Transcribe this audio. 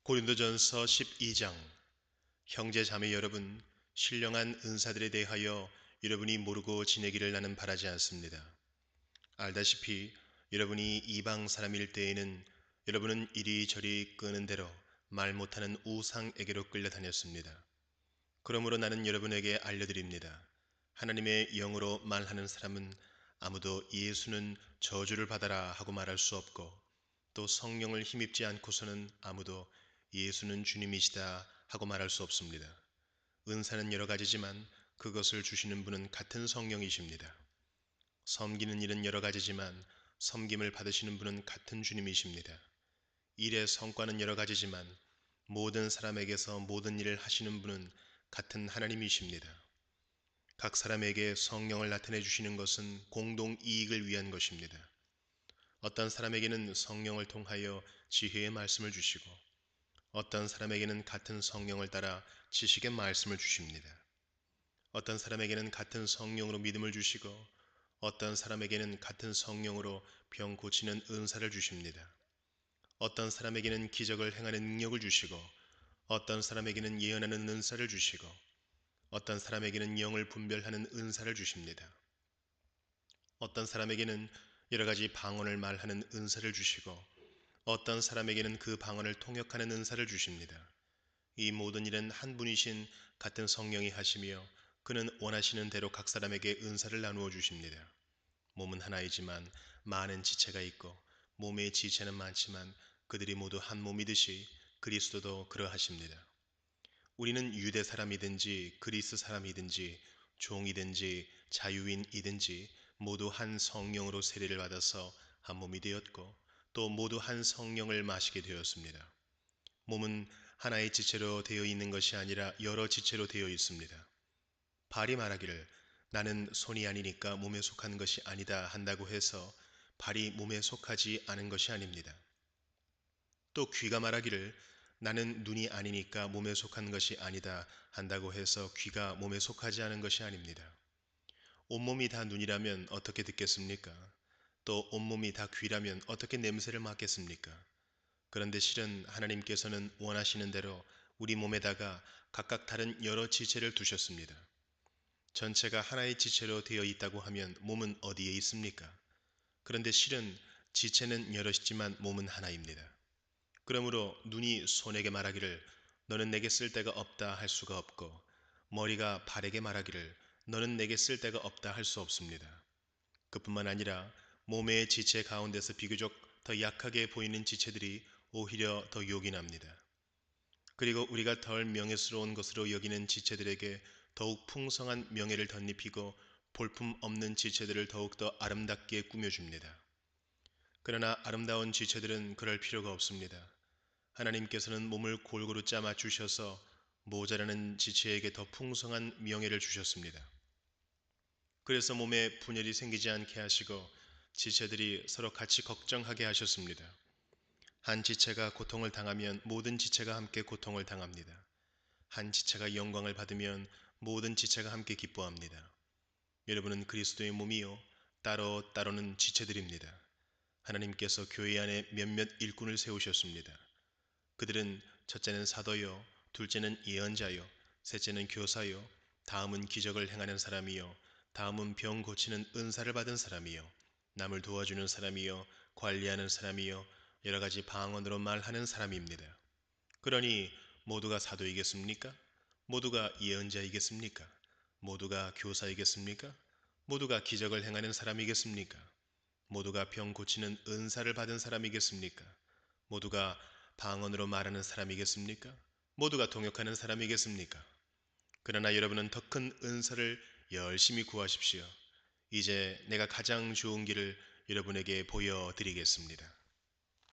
고린도전서 12장. 형제 자매 여러분, 신령한 은사들에 대하여 여러분이 모르고 지내기를 나는 바라지 않습니다. 알다시피 여러분이 이방 사람일 때에는 여러분은 이리저리 끄는 대로 말 못하는 우상에게로 끌려다녔습니다. 그러므로 나는 여러분에게 알려드립니다. 하나님의 영으로 말하는 사람은 아무도 예수는 저주를 받아라 하고 말할 수 없고, 또 성령을 힘입지 않고서는 아무도 예수는 주님이시다 하고 말할 수 없습니다. 은사는 여러 가지지만 그것을 주시는 분은 같은 성령이십니다. 섬기는 일은 여러 가지지만 섬김을 받으시는 분은 같은 주님이십니다. 일의 성과는 여러 가지지만 모든 사람에게서 모든 일을 하시는 분은 같은 하나님이십니다. 각 사람에게 성령을 나타내 주시는 것은 공동 이익을 위한 것입니다. 어떤 사람에게는 성령을 통하여 지혜의 말씀을 주시고, 어떤 사람에게는 같은 성령을 따라 지식의 말씀을 주십니다. 어떤 사람에게는 같은 성령으로 믿음을 주시고, 어떤 사람에게는 같은 성령으로 병 고치는 은사를 주십니다. 어떤 사람에게는 기적을 행하는 능력을 주시고, 어떤 사람에게는 예언하는 은사를 주시고, 어떤 사람에게는 영을 분별하는 은사를 주십니다. 어떤 사람에게는 여러 가지 방언을 말하는 은사를 주시고, 어떤 사람에게는 그 방언을 통역하는 은사를 주십니다. 이 모든 일은 한 분이신 같은 성령이 하시며, 그는 원하시는 대로 각 사람에게 은사를 나누어 주십니다. 몸은 하나이지만 많은 지체가 있고, 몸의 지체는 많지만 그들이 모두 한 몸이듯이 그리스도도 그러하십니다. 우리는 유대 사람이든지 그리스 사람이든지 종이든지 자유인이든지 모두 한 성령으로 세례를 받아서 한 몸이 되었고, 또 모두 한 성령을 마시게 되었습니다. 몸은 하나의 지체로 되어 있는 것이 아니라 여러 지체로 되어 있습니다. 발이 말하기를 나는 손이 아니니까 몸에 속한 것이 아니다 한다고 해서 발이 몸에 속하지 않은 것이 아닙니다. 또 귀가 말하기를 나는 눈이 아니니까 몸에 속한 것이 아니다 한다고 해서 귀가 몸에 속하지 않은 것이 아닙니다. 온몸이 다 눈이라면 어떻게 듣겠습니까? 또 온몸이 다 귀라면 어떻게 냄새를 맡겠습니까? 그런데 실은 하나님께서는 원하시는 대로 우리 몸에다가 각각 다른 여러 지체를 두셨습니다. 전체가 하나의 지체로 되어 있다고 하면 몸은 어디에 있습니까? 그런데 실은 지체는 여럿이지만 몸은 하나입니다. 그러므로 눈이 손에게 말하기를 너는 내게 쓸데가 없다 할 수가 없고, 머리가 발에게 말하기를 너는 내게 쓸데가 없다 할 수 없습니다. 그뿐만 아니라 몸의 지체 가운데서 비교적 더 약하게 보이는 지체들이 오히려 더 요긴합니다. 그리고 우리가 덜 명예스러운 것으로 여기는 지체들에게 더욱 풍성한 명예를 덧입히고, 볼품 없는 지체들을 더욱더 아름답게 꾸며줍니다. 그러나 아름다운 지체들은 그럴 필요가 없습니다. 하나님께서는 몸을 골고루 짜 맞추셔서 모자라는 지체에게 더 풍성한 명예를 주셨습니다. 그래서 몸에 분열이 생기지 않게 하시고 지체들이 서로 같이 걱정하게 하셨습니다. 한 지체가 고통을 당하면 모든 지체가 함께 고통을 당합니다. 한 지체가 영광을 받으면 모든 지체가 함께 기뻐합니다. 여러분은 그리스도의 몸이요 따로따로는 지체들입니다. 하나님께서 교회 안에 몇몇 일꾼을 세우셨습니다. 그들은 첫째는 사도요, 둘째는 예언자요, 셋째는 교사요, 다음은 기적을 행하는 사람이요, 다음은 병 고치는 은사를 받은 사람이요, 남을 도와주는 사람이요, 관리하는 사람이요, 여러 가지 방언으로 말하는 사람입니다. 그러니 모두가 사도이겠습니까? 모두가 예언자이겠습니까? 모두가 교사이겠습니까? 모두가 기적을 행하는 사람이겠습니까? 모두가 병 고치는 은사를 받은 사람이겠습니까? 모두가 방언으로 말하는 사람이겠습니까? 모두가 통역하는 사람이겠습니까? 그러나 여러분은 더 큰 은사를 열심히 구하십시오. 이제 내가 가장 좋은 길을 여러분에게 보여드리겠습니다.